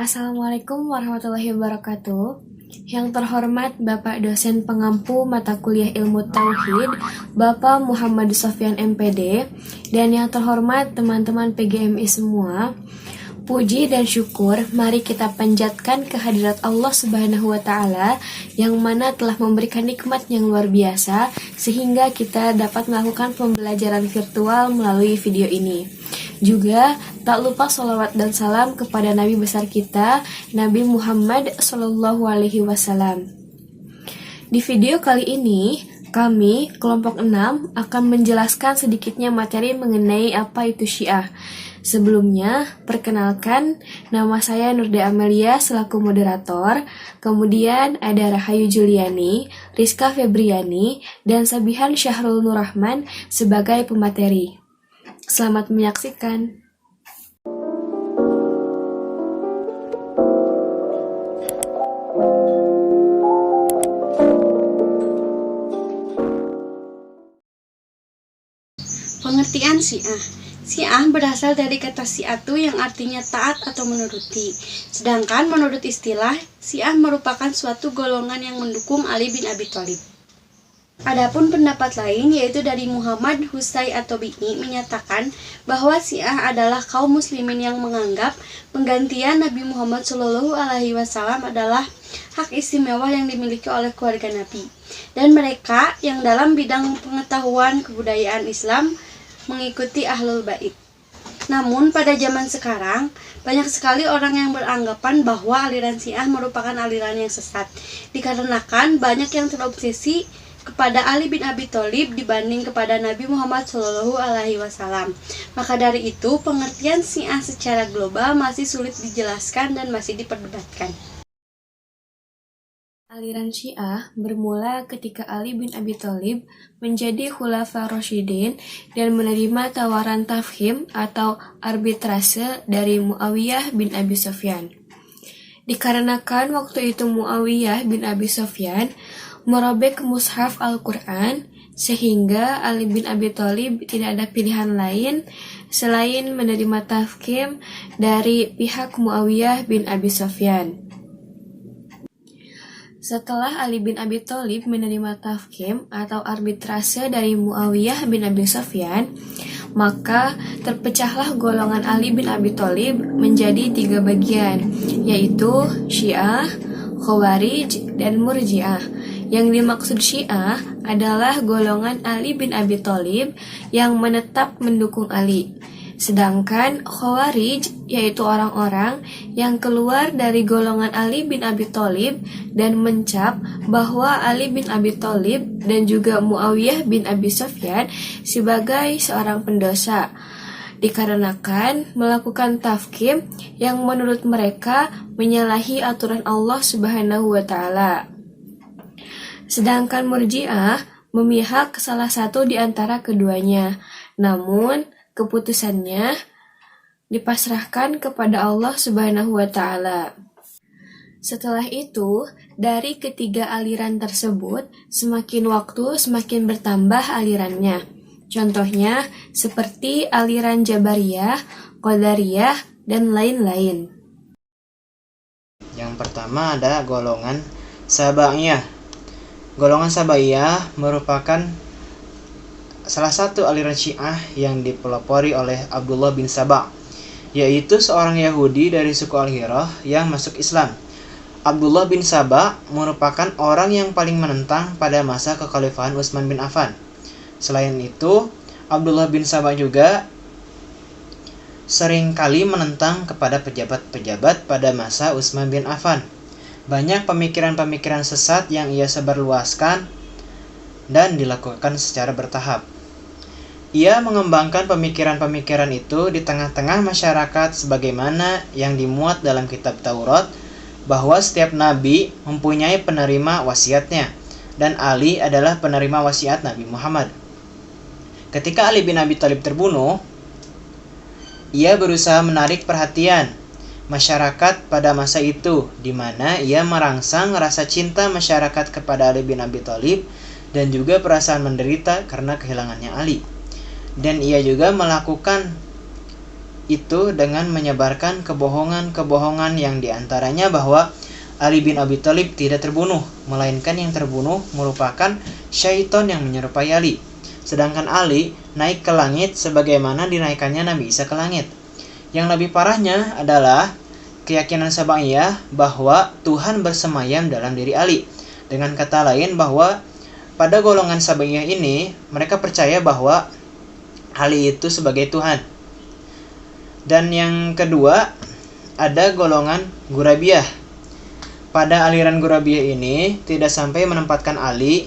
Assalamualaikum warahmatullahi wabarakatuh. Yang terhormat Bapak dosen pengampu mata kuliah ilmu tauhid, Bapak Muhammad Sofyan MPD, dan yang terhormat teman-teman PGMI semua. Puji dan syukur mari kita panjatkan kehadirat Allah Subhanahu wa taala yang mana telah memberikan nikmat yang luar biasa sehingga kita dapat melakukan pembelajaran virtual melalui video ini. Juga tak lupa sholawat dan salam kepada Nabi besar kita, Nabi Muhammad SAW. Di video kali ini, kami, kelompok 6, akan menjelaskan sedikitnya materi mengenai apa itu Syiah. Sebelumnya, perkenalkan, nama saya Nurda Amelia selaku moderator, kemudian ada Rahayu Juliani, Rizka Febriani, dan Sabihan Syahrul Nurrahman sebagai pemateri. Selamat menyaksikan. Pengertian Syiah. Syiah berasal dari kata syiatu yang artinya taat atau menuruti. Sedangkan menurut istilah, Syiah merupakan suatu golongan yang mendukung Ali bin Abi Thalib. Adapun pendapat lain yaitu dari Muhammad Husay atau Bi'i menyatakan bahwa Syiah adalah kaum muslimin yang menganggap penggantian Nabi Muhammad SAW adalah hak istimewa yang dimiliki oleh keluarga Nabi, dan mereka yang dalam bidang pengetahuan kebudayaan Islam mengikuti Ahlul Bait. Namun pada zaman sekarang banyak sekali orang yang beranggapan bahwa aliran Syiah merupakan aliran yang sesat, dikarenakan banyak yang terobsesi kepada Ali bin Abi Thalib dibanding kepada Nabi Muhammad SAW. Maka dari itu, pengertian Syiah secara global masih sulit dijelaskan dan masih diperdebatkan. Aliran Syiah bermula ketika Ali bin Abi Thalib menjadi Khulafa Rasyidin dan menerima tawaran tafhim atau arbitrase dari Muawiyah bin Abi Sufyan. Dikarenakan waktu itu Muawiyah bin Abi Sufyan merobek mushaf Al-Quran, sehingga Ali bin Abi Thalib tidak ada pilihan lain selain menerima tahkim dari pihak Muawiyah bin Abi Sufyan. Setelah Ali bin Abi Thalib menerima tahkim atau arbitrase dari Muawiyah bin Abi Sufyan, maka terpecahlah golongan Ali bin Abi Thalib menjadi 3 bagian, yaitu Syiah, Khawarij, dan Murji'ah. Yang dimaksud Syiah adalah golongan Ali bin Abi Thalib yang menetap mendukung Ali. Sedangkan Khawarij yaitu orang-orang yang keluar dari golongan Ali bin Abi Thalib dan mencap bahwa Ali bin Abi Thalib dan juga Muawiyah bin Abi Sufyan sebagai seorang pendosa, dikarenakan melakukan tafkim yang menurut mereka menyalahi aturan Allah Subhanahu wa taala. Sedangkan Murji'ah memihak ke salah satu di antara keduanya, namun keputusannya dipasrahkan kepada Allah Subhanahu wa taala. Setelah itu, dari ketiga aliran tersebut, semakin waktu semakin bertambah alirannya. Contohnya seperti aliran Jabariyah, Qadariyah, dan lain-lain. Yang pertama ada golongan Sabaiyah. Golongan Sabaiyah merupakan salah satu aliran Syiah yang dipelopori oleh Abdullah bin Saba, yaitu seorang Yahudi dari suku Al-Hirah yang masuk Islam. Abdullah bin Saba merupakan orang yang paling menentang pada masa kekhalifahan Utsman bin Affan. Selain itu, Abdullah bin Saba juga seringkali menentang kepada pejabat-pejabat pada masa Utsman bin Affan. Banyak pemikiran-pemikiran sesat yang ia sebarluaskan dan dilakukan secara bertahap. Ia mengembangkan pemikiran-pemikiran itu di tengah-tengah masyarakat sebagaimana yang dimuat dalam kitab Taurat, bahwa setiap nabi mempunyai penerima wasiatnya, dan Ali adalah penerima wasiat Nabi Muhammad. Ketika Ali bin Abi Thalib terbunuh, ia berusaha menarik perhatian masyarakat pada masa itu, di mana ia merangsang rasa cinta masyarakat kepada Ali bin Abi Thalib dan juga perasaan menderita karena kehilangannya Ali. Dan ia juga melakukan itu dengan menyebarkan kebohongan-kebohongan yang diantaranya bahwa Ali bin Abi Thalib tidak terbunuh, melainkan yang terbunuh merupakan syaitan yang menyerupai Ali. Sedangkan Ali naik ke langit sebagaimana dinaikannya Nabi Isa ke langit. Yang lebih parahnya adalah keyakinan Sabaiyah bahwa Tuhan bersemayam dalam diri Ali. Dengan kata lain bahwa pada golongan Sabaiyah ini mereka percaya bahwa Ali itu sebagai Tuhan. Dan yang kedua ada golongan Gurabiyah. Pada aliran Gurabiyah ini tidak sampai menempatkan Ali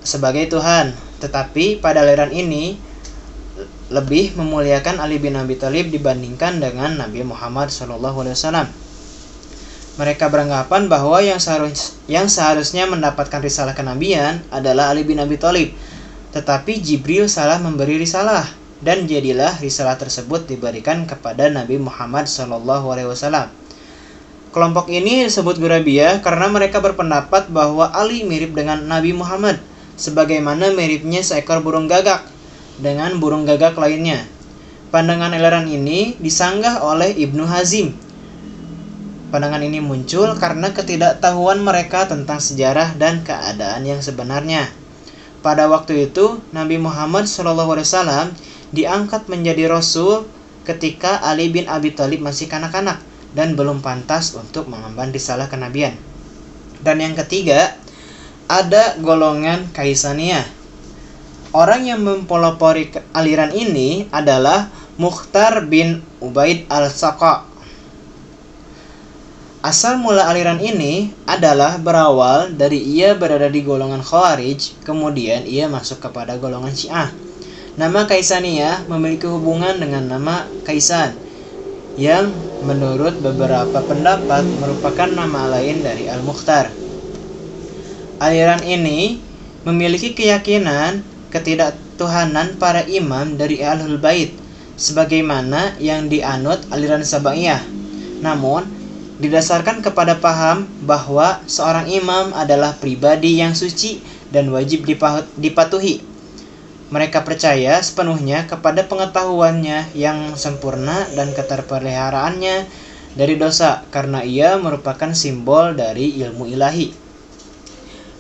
sebagai Tuhan, tetapi pada aliran ini lebih memuliakan Ali bin Abi Thalib dibandingkan dengan Nabi Muhammad SAW. Mereka beranggapan bahwa yang seharusnya mendapatkan risalah kenabian adalah Ali bin Abi Thalib, tetapi Jibril salah memberi risalah dan jadilah risalah tersebut diberikan kepada Nabi Muhammad SAW. Kelompok ini disebut Gurabiyah karena mereka berpendapat bahwa Ali mirip dengan Nabi Muhammad, sebagaimana miripnya seekor burung gagak dengan burung gagak lainnya. Pandangan aliran ini disanggah oleh Ibnu Hazim. Pandangan ini muncul karena ketidaktahuan mereka tentang sejarah dan keadaan yang sebenarnya. Pada waktu itu, Nabi Muhammad SAW diangkat menjadi Rasul ketika Ali bin Abi Thalib masih kanak-kanak dan belum pantas untuk mengemban risalah kenabian. Dan yang ketiga, ada golongan Kaisaniyah. Orang yang mempelopori aliran ini adalah Mukhtar bin Ubaid al-Saqa. Asal mula aliran ini adalah berawal dari ia berada di golongan Khawarij, kemudian ia masuk kepada golongan Syiah. Nama Kaisaniyah memiliki hubungan dengan nama Kaisan, yang menurut beberapa pendapat merupakan nama lain dari Al-Mukhtar. Aliran ini memiliki keyakinan ketidaktuhanan para imam dari Ahlul Bait, sebagaimana yang dianut aliran Sabaiyah. Namun, didasarkan kepada paham bahwa seorang imam adalah pribadi yang suci dan wajib dipatuhi. Mereka percaya sepenuhnya kepada pengetahuannya yang sempurna dan keterpeliharaannya dari dosa, karena ia merupakan simbol dari ilmu ilahi.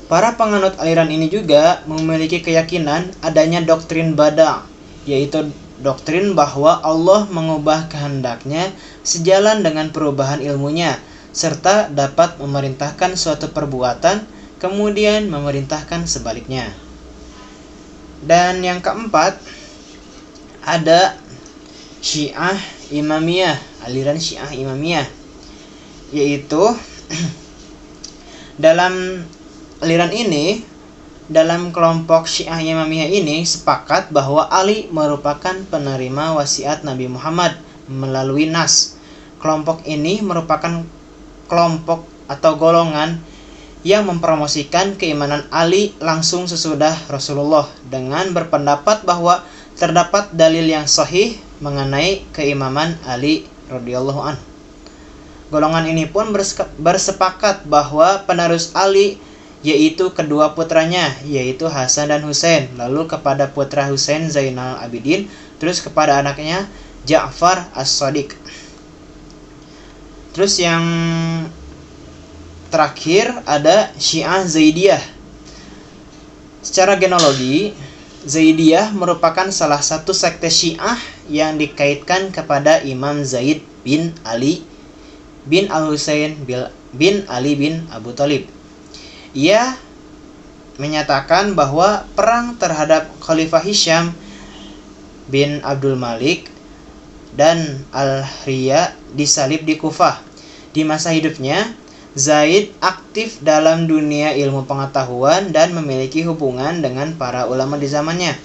Para penganut aliran ini juga memiliki keyakinan adanya doktrin Bada', yaitu doktrin bahwa Allah mengubah kehendaknya sejalan dengan perubahan ilmunya, serta dapat memerintahkan suatu perbuatan, kemudian memerintahkan sebaliknya. Dan yang keempat, ada Syiah Imamiyah, aliran Syiah Imamiyah, yaitu dalam aliran ini, dalam kelompok Syiah Imamiyah ini sepakat bahwa Ali merupakan penerima wasiat Nabi Muhammad melalui nas. Kelompok ini merupakan kelompok atau golongan yang mempromosikan keimanan Ali langsung sesudah Rasulullah dengan berpendapat bahwa terdapat dalil yang sahih mengenai keimaman Ali radhiyallahu anhu. Golongan ini pun bersepakat bahwa penerus Ali yaitu kedua putranya, yaitu Hasan dan Husain, lalu kepada putra Husain Zainal Abidin, terus kepada anaknya Ja'far As-Shadiq. Terus yang terakhir ada Syiah Zaidiyah. Secara genealogi, Zaidiyah merupakan salah satu sekte Syiah yang dikaitkan kepada Imam Zaid bin Ali bin Al-Husain bin Ali bin Abu Thalib. Ia menyatakan bahwa perang terhadap Khalifah Hisham bin Abdul Malik dan Al-Riya disalib di Kufah. Di masa hidupnya, Zaid aktif dalam dunia ilmu pengetahuan dan memiliki hubungan dengan para ulama di zamannya.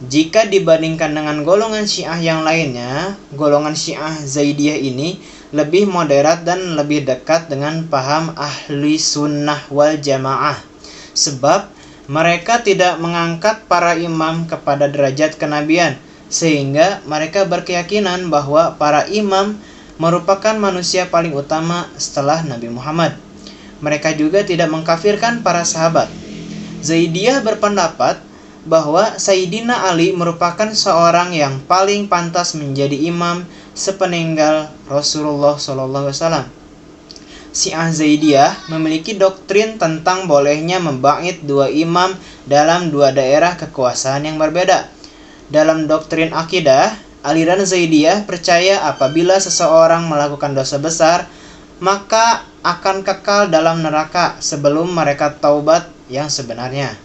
Jika dibandingkan dengan golongan Syiah yang lainnya, golongan Syiah Zaidiyah ini lebih moderat dan lebih dekat dengan paham ahli sunnah wal jamaah. Sebab mereka tidak mengangkat para imam kepada derajat kenabian, sehingga mereka berkeyakinan bahwa para imam merupakan manusia paling utama setelah Nabi Muhammad. Mereka juga tidak mengkafirkan para sahabat. Zaidiyah berpendapat bahwa Sayyidina Ali merupakan seorang yang paling pantas menjadi imam sepeninggal Rasulullah SAW. Syiah Zaidiyah memiliki doktrin tentang bolehnya membangkit dua imam dalam dua daerah kekuasaan yang berbeda. Dalam doktrin akidah, aliran Zaidiyah percaya apabila seseorang melakukan dosa besar, maka akan kekal dalam neraka sebelum mereka taubat yang sebenarnya.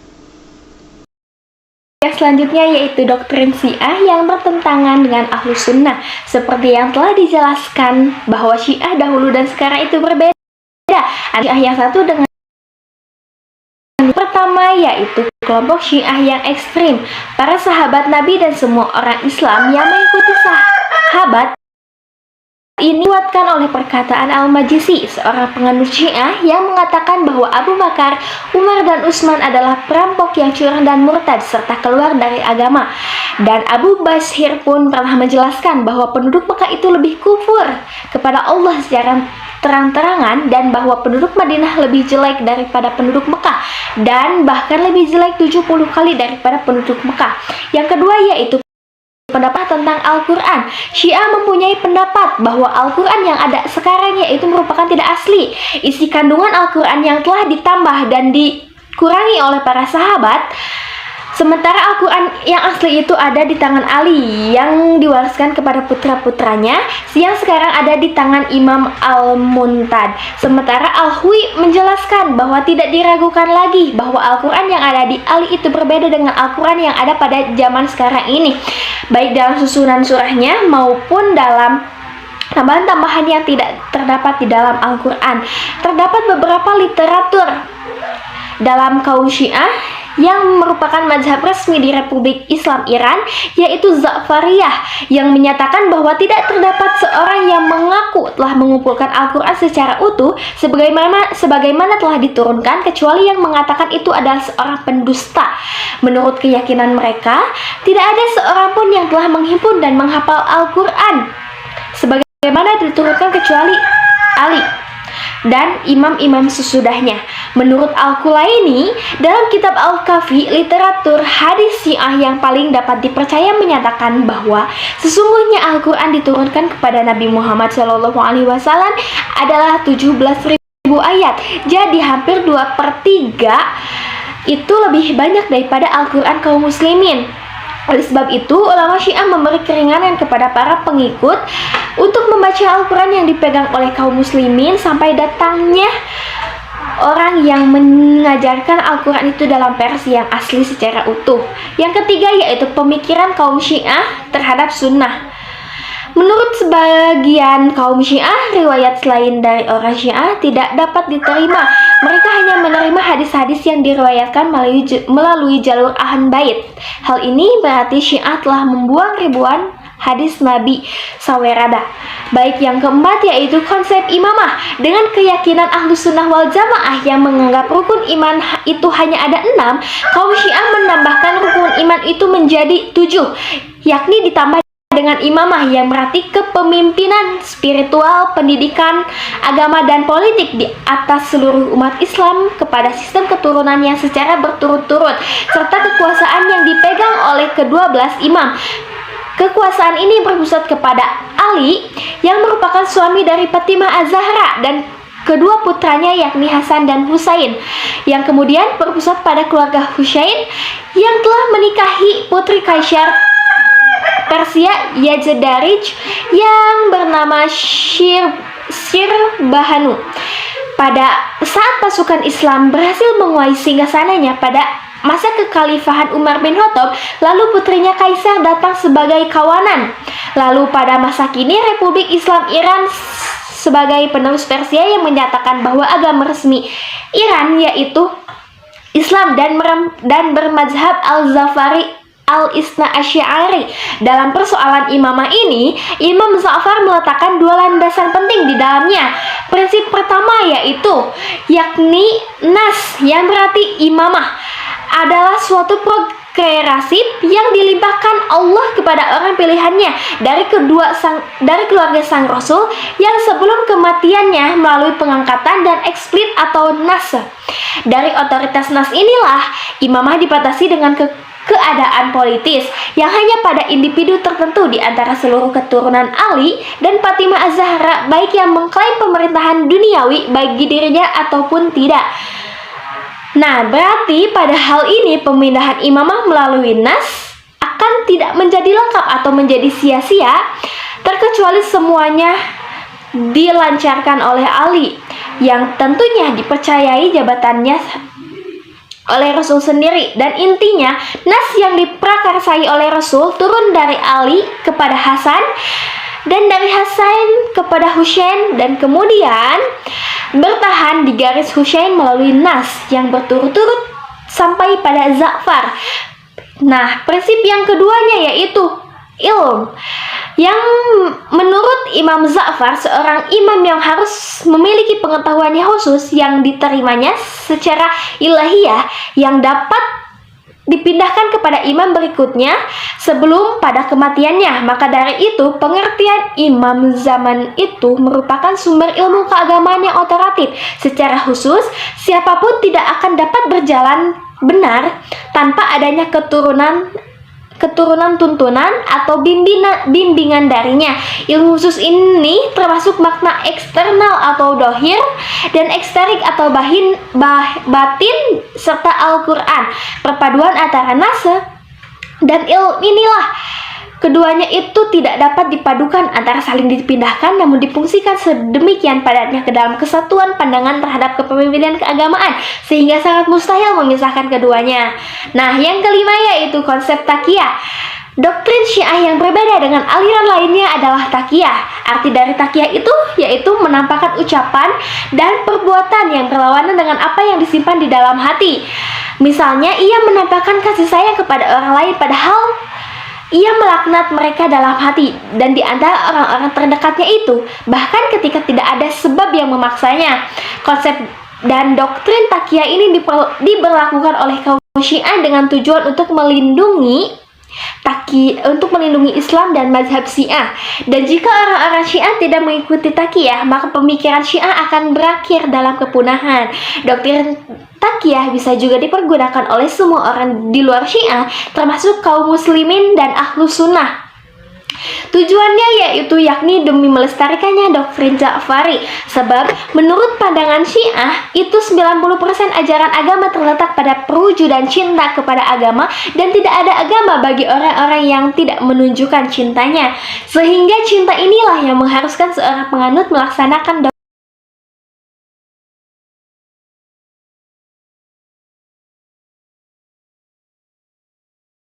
Yang selanjutnya yaitu doktrin Syiah yang bertentangan dengan Ahlus Sunnah. Seperti yang telah dijelaskan bahwa Syiah dahulu dan sekarang itu berbeda. Syiah yang satu dengan pertama yaitu kelompok Syiah yang ekstrim. Para sahabat Nabi dan semua orang Islam yang mengikuti sahabat ini dikuatkan oleh perkataan Al-Majisi, seorang penganut Syiah yang mengatakan bahwa Abu Bakar, Umar, dan Utsman adalah perampok yang curang dan murtad serta keluar dari agama. Dan Abu Basir pun pernah menjelaskan bahwa penduduk Mekah itu lebih kufur kepada Allah secara terang-terangan dan bahwa penduduk Madinah lebih jelek daripada penduduk Mekah dan bahkan lebih jelek 70 kali daripada penduduk Mekah. Yang kedua yaitu pendapat tentang Al-Quran. Syiah mempunyai pendapat bahwa Al-Quran yang ada sekarang yaitu merupakan tidak asli. Isi kandungan Al-Quran yang telah ditambah dan dikurangi oleh para sahabat. Sementara Al-Quran yang asli itu ada di tangan Ali yang diwariskan kepada putra-putranya, yang sekarang ada di tangan Imam Al-Muntad. Sementara Al-Hui menjelaskan bahwa tidak diragukan lagi bahwa Al-Quran yang ada di Ali itu berbeda dengan Al-Quran yang ada pada zaman sekarang ini, baik dalam susunan surahnya maupun dalam tambahan-tambahan yang tidak terdapat di dalam Al-Quran. Terdapat beberapa literatur dalam kaum Syiah yang merupakan mazhab resmi di Republik Islam Iran, yaitu Za'fariyah, yang menyatakan bahwa tidak terdapat seorang yang mengaku telah mengumpulkan Al-Quran secara utuh sebagaimana telah diturunkan, kecuali yang mengatakan itu adalah seorang pendusta. Menurut keyakinan mereka, tidak ada seorang pun yang telah menghimpun dan menghafal Al-Quran sebagaimana diturunkan kecuali Ali dan imam-imam sesudahnya. Menurut Al-Kulaini, dalam kitab Al-Kafi, literatur hadis Syiah yang paling dapat dipercaya menyatakan bahwa sesungguhnya Al-Quran diturunkan kepada Nabi Muhammad SAW adalah 17.000 ayat. Jadi hampir 2/3 itu lebih banyak daripada Al-Quran kaum muslimin. Oleh sebab itu, ulama Syiah memberi keringanan kepada para pengikut untuk membaca Al-Quran yang dipegang oleh kaum muslimin sampai datangnya orang yang mengajarkan Al-Quran itu dalam versi yang asli secara utuh. Yang ketiga yaitu pemikiran kaum Syiah terhadap sunnah. Menurut sebagian kaum Syiah, riwayat selain dari orang Syiah tidak dapat diterima. Mereka hanya menerima hadis-hadis yang diriwayatkan melalui jalur Ahlul Bait. Hal ini berarti Syiah telah membuang ribuan hadis Nabi sawerada. Baik yang keempat yaitu konsep imamah. Dengan keyakinan Ahlus Sunnah wal Jamaah yang menganggap rukun iman itu hanya ada 6, kaum Syiah menambahkan rukun iman itu menjadi 7, yakni ditambah dengan imamah yang berarti kepemimpinan spiritual, pendidikan, agama, dan politik di atas seluruh umat Islam kepada sistem keturunan yang secara berturut-turut, serta kekuasaan yang dipegang oleh ke-12 imam. Kekuasaan ini berpusat kepada Ali yang merupakan suami dari Fatimah Az-Zahra dan kedua putranya yakni Hasan dan Husain, yang kemudian berpusat pada keluarga Husain yang telah menikahi putri Kaisar Persia Yazdarij yang bernama Shir-Bahanu. Pada saat pasukan Islam berhasil menguasai singgasananya pada masa kekhalifahan Umar bin Khattab, lalu putrinya Kaisar datang sebagai kawanan. Lalu pada masa kini Republik Islam Iran sebagai penerus Persia yang menyatakan bahwa agama resmi Iran yaitu Islam dan bermazhab Al-Zafari Al-Isna Asy'ari. Dalam persoalan imamah ini, Imam Ja'far meletakkan dua landasan penting di dalamnya. Prinsip pertama yakni nas, yang berarti imamah adalah suatu kreatif yang dilimpahkan Allah kepada orang pilihannya dari keluarga sang Rasul yang sebelum kematiannya melalui pengangkatan dan eksplit atau nas. Dari otoritas nas inilah imamah dibatasi dengan keadaan politis yang hanya pada individu tertentu di antara seluruh keturunan Ali dan Fatimah Az-Zahra, baik yang mengklaim pemerintahan duniawi bagi dirinya ataupun tidak. Nah, berarti pada hal ini pemindahan imamah melalui nas akan tidak menjadi lengkap atau menjadi sia-sia, terkecuali semuanya dilancarkan oleh Ali yang tentunya dipercayai jabatannya oleh Rasul sendiri. Dan intinya, nas yang diprakarsai oleh Rasul turun dari Ali kepada Hasan dan dari Hasan kepada Husain, dan kemudian bertahan di garis Husain melalui nas yang berturut-turut sampai pada Za'far. Nah, prinsip yang keduanya yaitu ilm, yang menurut Imam Za'far, seorang imam yang harus memiliki pengetahuan yang khusus yang diterimanya secara ilahiyah yang dapat dipindahkan kepada imam berikutnya sebelum pada kematiannya. Maka dari itu, pengertian imam zaman itu merupakan sumber ilmu keagamaan yang otoratif. Secara khusus, siapapun tidak akan dapat berjalan benar tanpa adanya keturunan tuntunan atau bimbingan darinya. Ilmu khusus ini termasuk makna eksternal atau dohir dan eksterik atau batin serta Al-Quran. Perpaduan antara nas dan ilmu inilah keduanya itu tidak dapat dipadukan antara saling dipindahkan, namun difungsikan sedemikian padatnya ke dalam kesatuan pandangan terhadap kepemimpinan keagamaan sehingga sangat mustahil memisahkan keduanya. Nah, yang kelima yaitu konsep taqiyah. Doktrin Syiah yang berbeda dengan aliran lainnya adalah taqiyah. Arti dari taqiyah itu yaitu menampakkan ucapan dan perbuatan yang berlawanan dengan apa yang disimpan di dalam hati. Misalnya, ia menampakkan kasih sayang kepada orang lain padahal ia melaknat mereka dalam hati, dan di antara orang-orang terdekatnya itu, bahkan ketika tidak ada sebab yang memaksanya. Konsep dan doktrin taqiyah ini diberlakukan oleh kaum Syiah dengan tujuan untuk melindungi Islam dan mazhab Syiah. Dan jika orang-orang Syiah tidak mengikuti taqiyah, maka pemikiran Syiah akan berakhir dalam kepunahan. Doktrin taqiyah bisa juga dipergunakan oleh semua orang di luar Syiah, termasuk kaum muslimin dan ahlus sunnah. Tujuannya yakni demi melestarikannya doktrin Ja'fari. Sebab menurut pandangan Syiah itu 90% ajaran agama terletak pada perwujudan cinta kepada agama, dan tidak ada agama bagi orang-orang yang tidak menunjukkan cintanya. Sehingga cinta inilah yang mengharuskan seorang penganut melaksanakan